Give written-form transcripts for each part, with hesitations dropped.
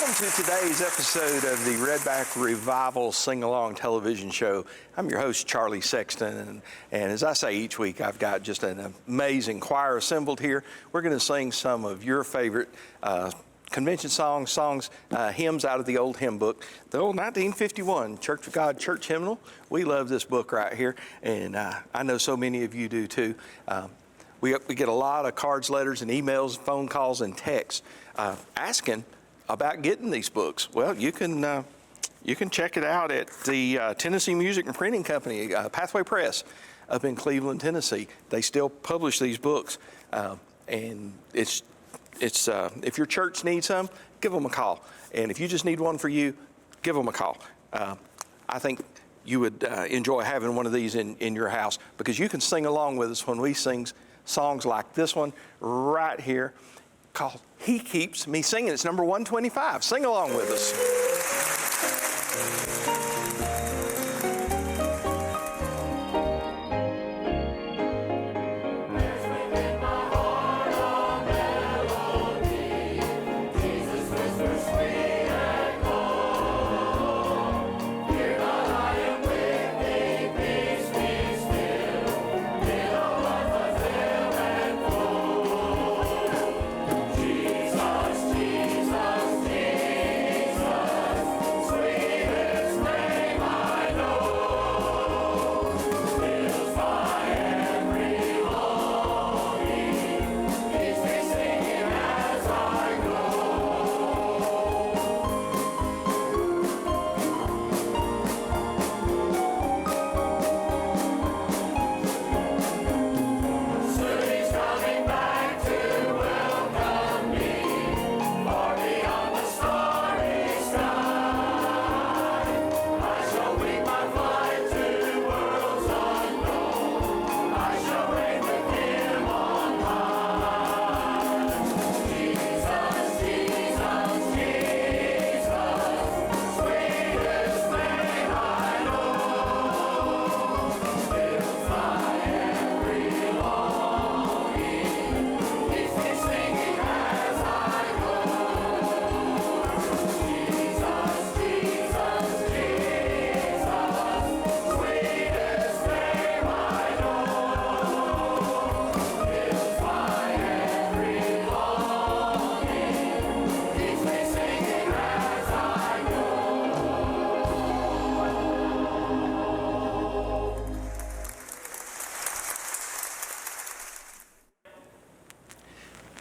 Welcome to today's episode of the Redback Revival Sing-Along television show. I'm your host, Charlie Sexton, and as I say each week, I've got just an amazing choir assembled here. We're going to sing some of your favorite convention songs, hymns out of the old hymn book, the old 1951 Church of God Church Hymnal. We love this book right here, and I know so many of you do too. We get a lot of cards, letters, and emails, phone calls, and texts asking about getting these books. Well, you can check it out at the Tennessee Music and Printing Company, Pathway Press, up in Cleveland, Tennessee. They still publish these books, and it's if your church needs some, give them a call. And if you just need one for you, give them a call. I think you would enjoy having one of these in your house, because you can sing along with us when we sing songs like this one right here, called He Keeps Me Singing. It's number 125. Sing along with us.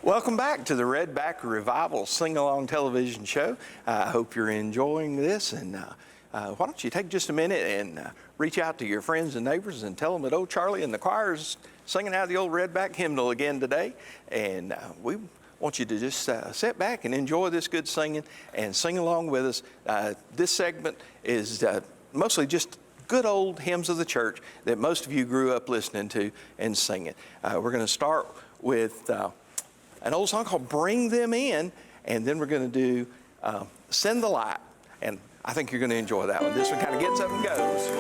Welcome back to the Redback Revival Sing-Along television show. I hope you're enjoying this, and why don't you take just a minute and reach out to your friends and neighbors and tell them that old Charlie and the choir is singing out of the old Redback hymnal again today. And we want you to just sit back and enjoy this good singing and sing along with us. This segment is mostly just good old hymns of the church that most of you grew up listening to and singing. We're going to start with an old song called Bring Them In, and then we're going to do Send the Light, and I think you're going to enjoy that one. This one kind of gets up and goes.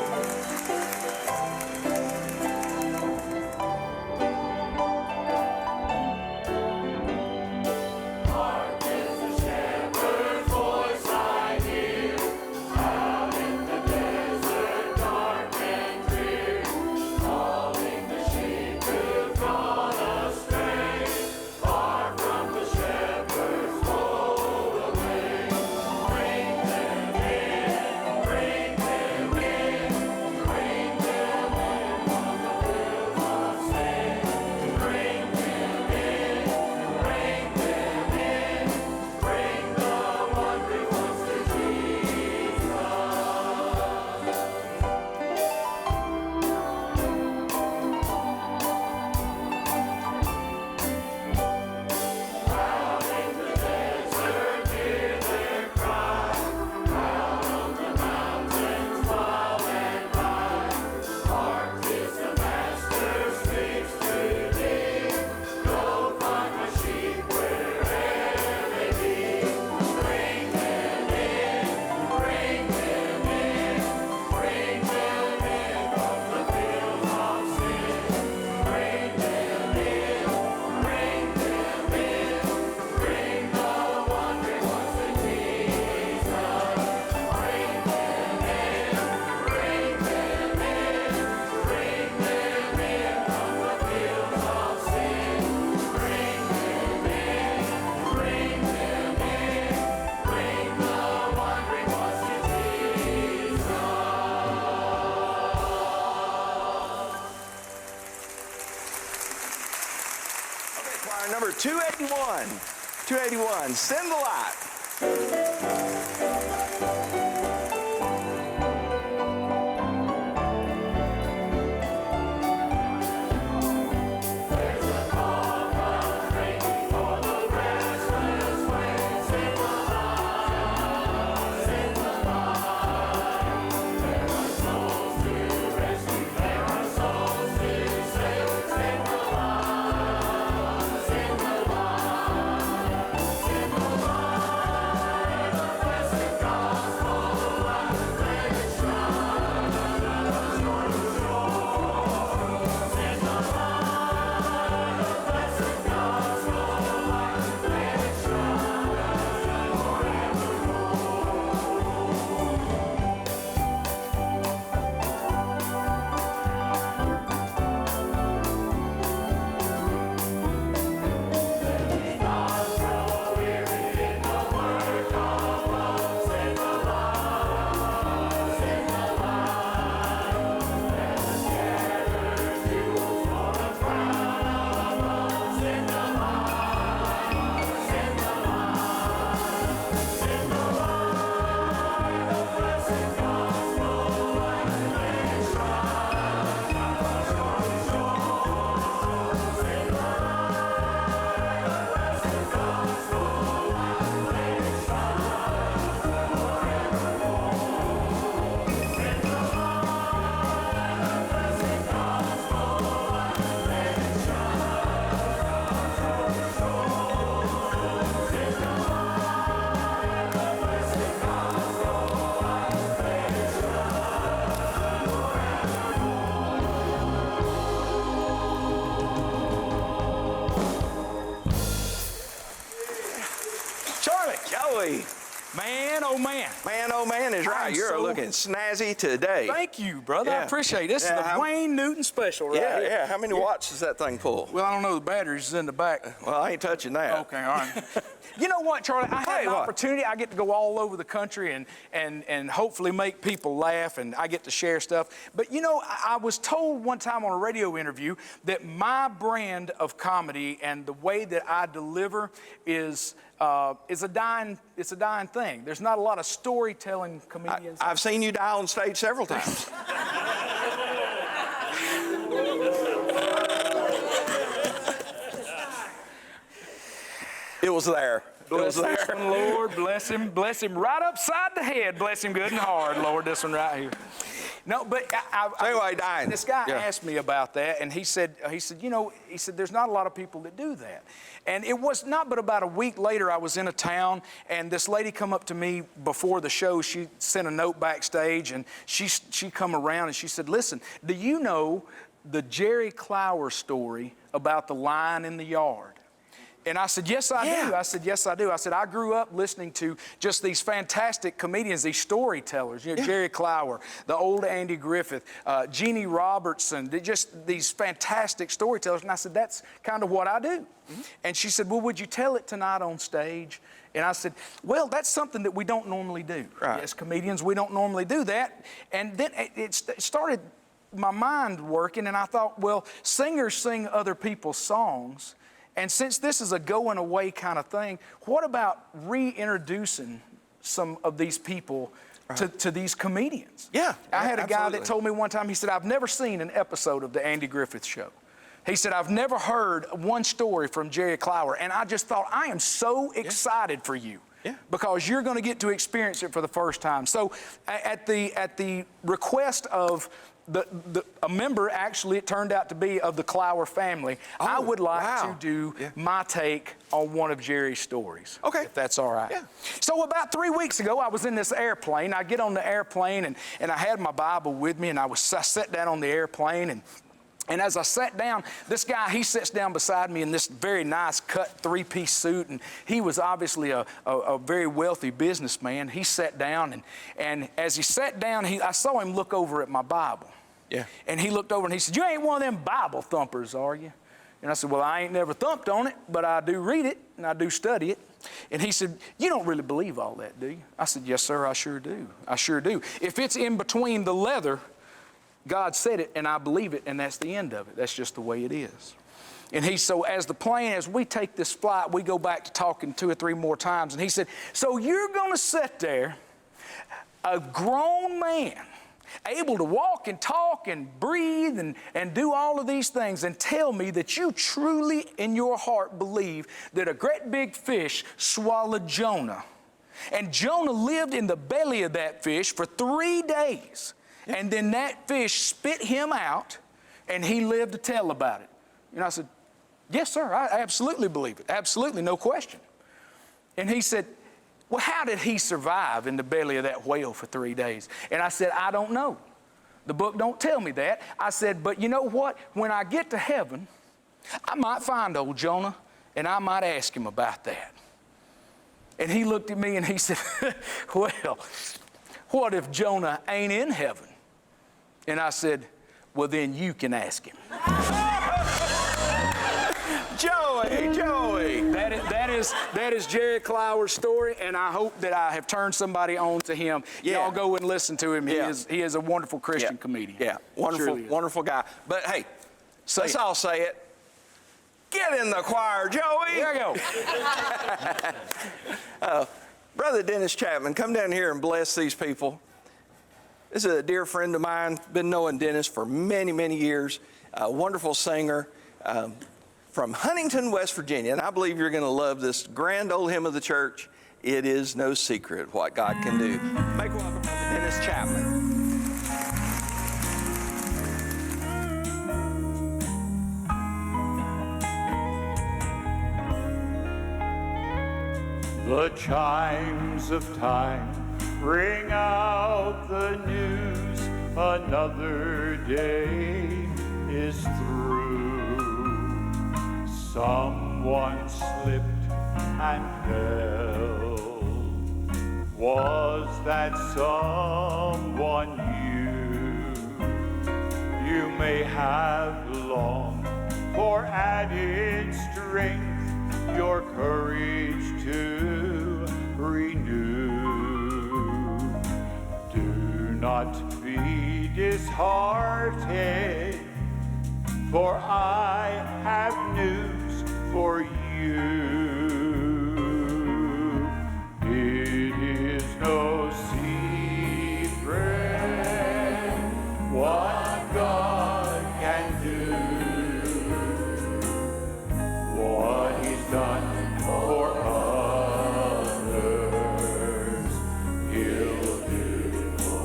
281, Send the Light. Joey. Man, oh man. Man, oh man is right. You're looking snazzy today. Thank you, brother. Yeah. I appreciate it. This is the Wayne Newton special right here. Yeah. How many watts does that thing pull? Well, I don't know. The battery's in the back. Well, I ain't touching that. Okay, all right. You know what, Charlie? I had an opportunity. I get to go all over the country and hopefully make people laugh, and I get to share stuff. But, you know, I was told one time on a radio interview that my brand of comedy and the way that I deliver is a dying thing. There's not a lot of storytelling comedians. I've seen you die on stage several times. It was there. Bless this one, Lord. Bless him right upside the head. Bless him good and hard, Lord. This one right here. No, but this guy asked me about that, and he said, there's not a lot of people that do that. And it was not but about a week later, I was in a town, and this lady come up to me before the show. She sent a note backstage, and she come around, and she said, listen, do you know the Jerry Clower story about the lion in the yard? And I said, yes, I do. I said, yes, I do. I said, I grew up listening to just these fantastic comedians, these storytellers, Jerry Clower, the old Andy Griffith, Jeannie Robertson, just these fantastic storytellers. And I said, that's kind of what I do. Mm-hmm. And she said, well, would you tell it tonight on stage? And I said, well, that's something that we don't normally do. Right. As comedians, we don't normally do that. And then it started my mind working, and I thought, well, singers sing other people's songs. And since this is a going away kind of thing, what about reintroducing some of these people to these comedians? Yeah, I had a guy that told me one time, he said, I've never seen an episode of the Andy Griffith Show. He said, I've never heard one story from Jerry Clower. And I just thought, I am so excited for you. Yeah. Because you're going to get to experience it for the first time. So at the request of a member, actually it turned out to be of the Clower family, I would like to do my take on one of Jerry's stories. Okay. If that's all right. Yeah. So about 3 weeks ago, I was in this airplane. I get on the airplane, and I had my Bible with me, and I sat down on the airplane, and as I sat down, this guy, he sits down beside me in this very nice cut three-piece suit, and he was obviously a very wealthy businessman. He sat down, and as he sat down, I saw him look over at my Bible. Yeah. And he looked over and he said, you ain't one of them Bible thumpers, are you? And I said, well, I ain't never thumped on it, but I do read it, and I do study it. And he said, you don't really believe all that, do you? I said, yes, sir, I sure do. I sure do. If it's in between the leather, God said it, and I believe it, and that's the end of it. That's just the way it is. So as we take this flight, we go back to talking 2 or 3 more times. And he said, so you're going to sit there, a grown man, able to walk and talk and breathe and do all of these things, and tell me that you truly in your heart believe that a great big fish swallowed Jonah. And Jonah lived in the belly of that fish for 3 days. And then that fish spit him out, and he lived to tell about it. And I said, yes, sir, I absolutely believe it. Absolutely, no question. And he said, well, how did he survive in the belly of that whale for 3 days? And I said, I don't know. The book don't tell me that. I said, but you know what? When I get to heaven, I might find old Jonah, and I might ask him about that. And he looked at me and he said, well, what if Jonah ain't in heaven? And I said, well, then you can ask him. Joey. That is Jerry Clower's story, and I hope that I have turned somebody on to him. Yeah. Y'all go and listen to him. Yeah. He is a wonderful Christian comedian. Yeah, wonderful guy. But hey, let's all say it. Get in the choir, Joey. There you go. Brother Dennis Chapman, come down here and bless these people. This is a dear friend of mine. Been knowing Dennis for many, many years. A wonderful singer. From Huntington, West Virginia, and I believe you're going to love this grand old hymn of the church, It Is No Secret What God Can Do. Make welcome to Dennis Chapman. The chimes of time ring out the news, another day is through. Someone slipped and fell. Was that someone you? You may have longed for added strength, your courage to renew. Do not be disheartened, for I have news for you. It is no secret what God can do, what He's done for others, He'll do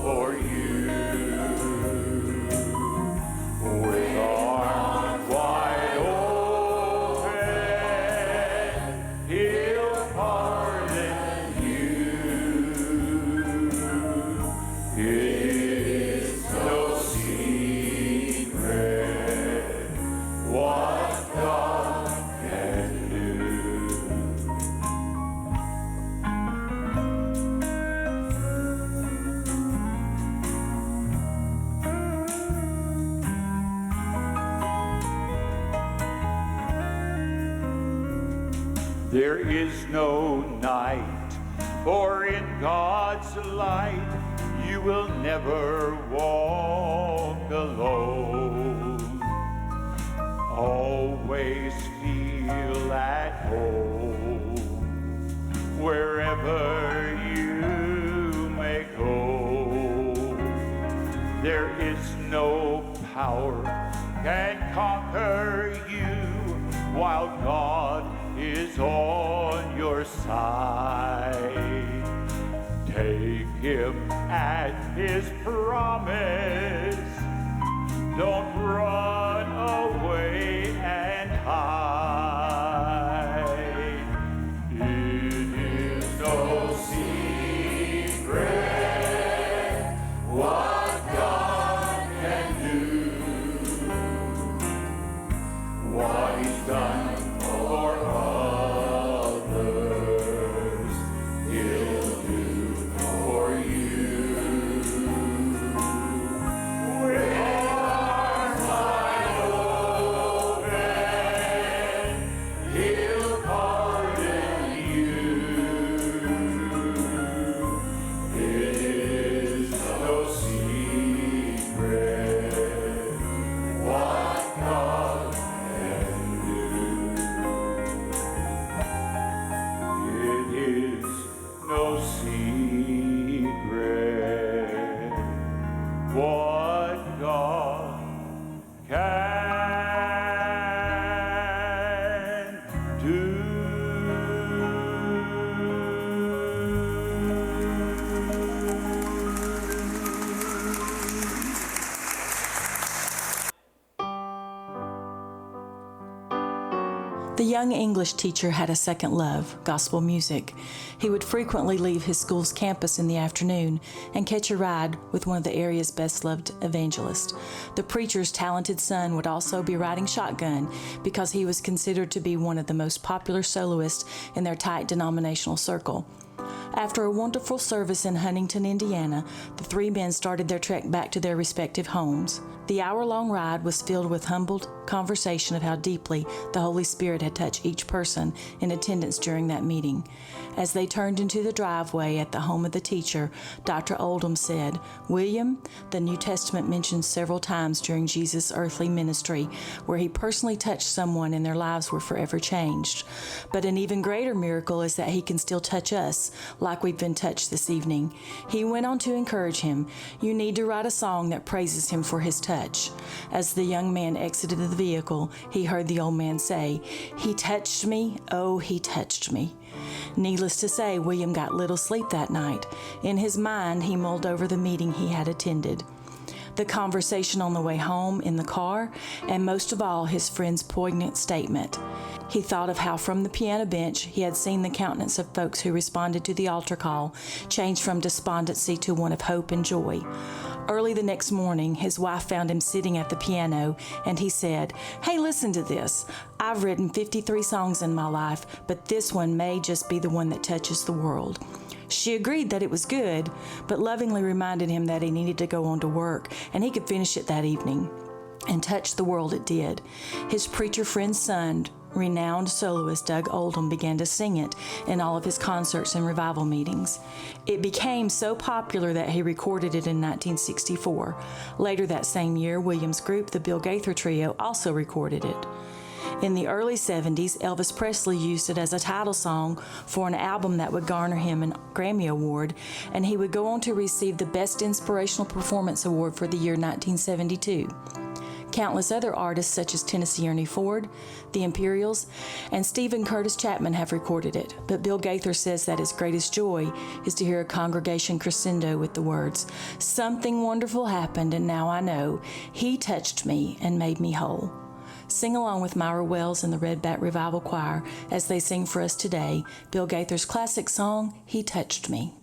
for you. With arms wide open, He'll pardon you. It is no secret what God can do. There is no night, for in God's light you will never walk alone. Always feel at home wherever you may go. There is no power can conquer you while God is on your side. Take Him at His promise. Don't run away and hide. It is no secret what God can do, what He's done for others, He'll do for you. With arms wide open, He'll pardon you. It is no secret no secret what God can do. The young English teacher had a second love, gospel music. He would frequently leave his school's campus in the afternoon and catch a ride with one of the area's best-loved evangelists. The preacher's talented son would also be riding shotgun because he was considered to be one of the most popular soloists in their tight denominational circle. After a wonderful service in Huntington, Indiana, the three men started their trek back to their respective homes. The hour-long ride was filled with humbled conversation of how deeply the Holy Spirit had touched each person in attendance during that meeting. As they turned into the driveway at the home of the teacher, Dr. Oldham said, "William, the New Testament mentions several times during Jesus' earthly ministry where he personally touched someone and their lives were forever changed. But an even greater miracle is that he can still touch us like we've been touched this evening." He went on to encourage him, "You need to write a song that praises him for his touch." As the young man exited the vehicle, he heard the old man say, "He touched me, oh, he touched me." Needless to say, William got little sleep that night. In his mind, he mulled over the meeting he had attended, the conversation on the way home in the car, and most of all, his friend's poignant statement. He thought of how from the piano bench he had seen the countenance of folks who responded to the altar call change from despondency to one of hope and joy. Early the next morning, his wife found him sitting at the piano, and he said, "Hey, listen to this. I've written 53 songs in my life, but this one may just be the one that touches the world." She agreed that it was good, but lovingly reminded him that he needed to go on to work, and he could finish it that evening. And touch the world it did. His preacher friend's son, renowned soloist Doug Oldham, began to sing it in all of his concerts and revival meetings. It became so popular that he recorded it in 1964. Later that same year, Williams' group, the Bill Gaither Trio, also recorded it. In the early 70s, Elvis Presley used it as a title song for an album that would garner him an Grammy Award, and he would go on to receive the Best Inspirational Performance Award for the year 1972. Countless other artists such as Tennessee Ernie Ford, the Imperials, and Stephen Curtis Chapman have recorded it, but Bill Gaither says that his greatest joy is to hear a congregation crescendo with the words, "Something wonderful happened, and now I know he touched me and made me whole." Sing along with Myra Wells and the Red Bat Revival Choir as they sing for us today Bill Gaither's classic song, "He Touched Me."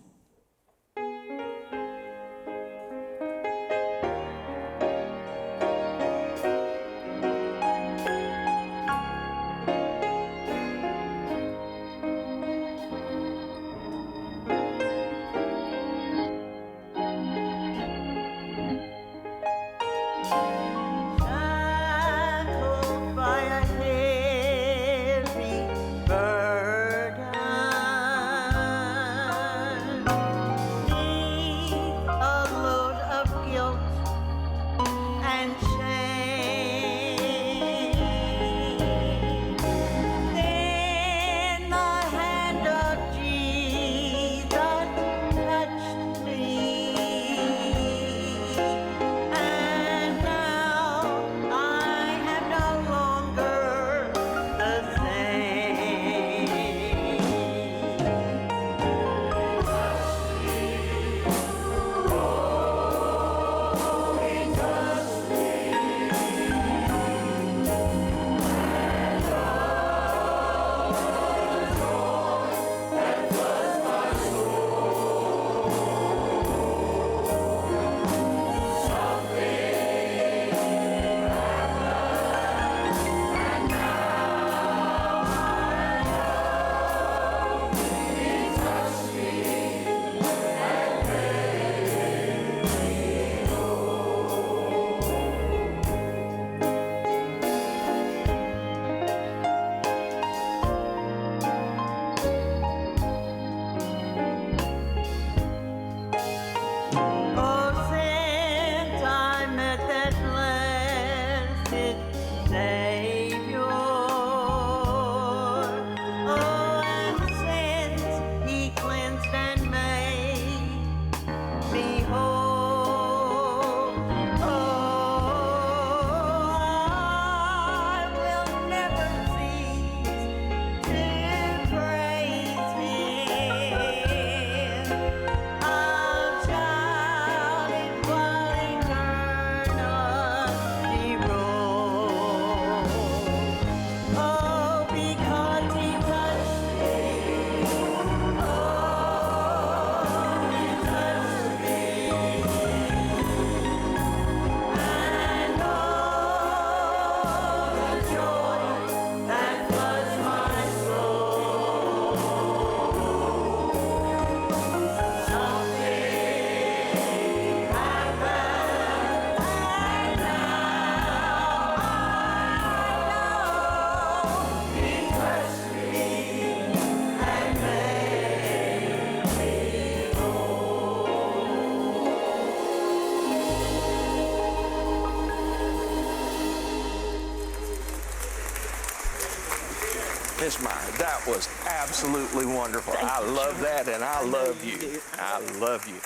Miss Meyer, that was absolutely wonderful. I love that, and I love you. I love you.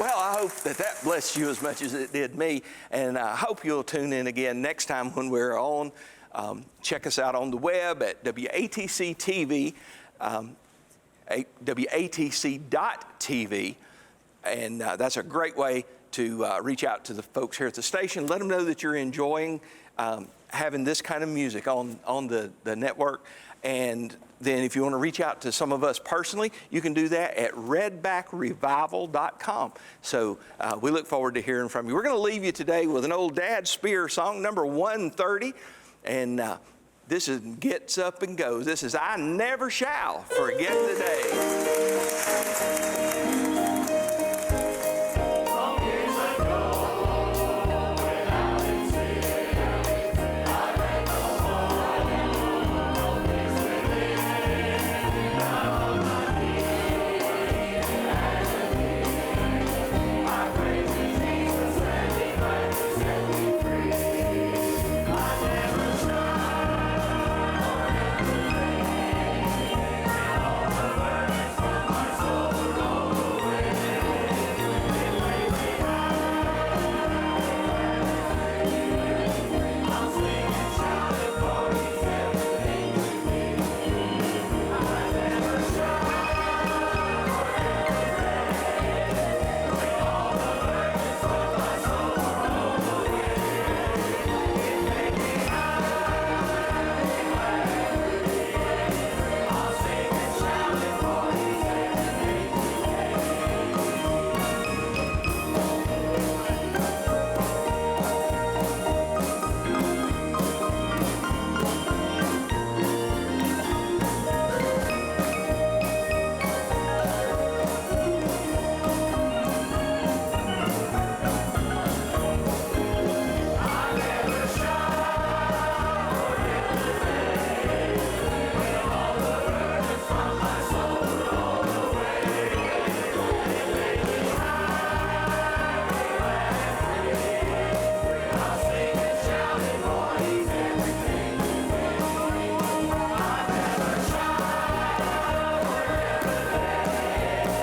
Well, I hope that blessed you as much as it did me, and I hope you'll tune in again next time when we're on. Check us out on the web at WATC TV, WATC.tv, and that's a great way to reach out to the folks here at the station. Let them know that you're enjoying having this kind of music on the network. And then if you want to reach out to some of us personally, you can do that at redbackrevival.com. So we look forward to hearing from you. We're going to leave you today with an old Dad Spear song, number 130. And this is Gets Up and Goes. This is I Never Shall Forget the Day.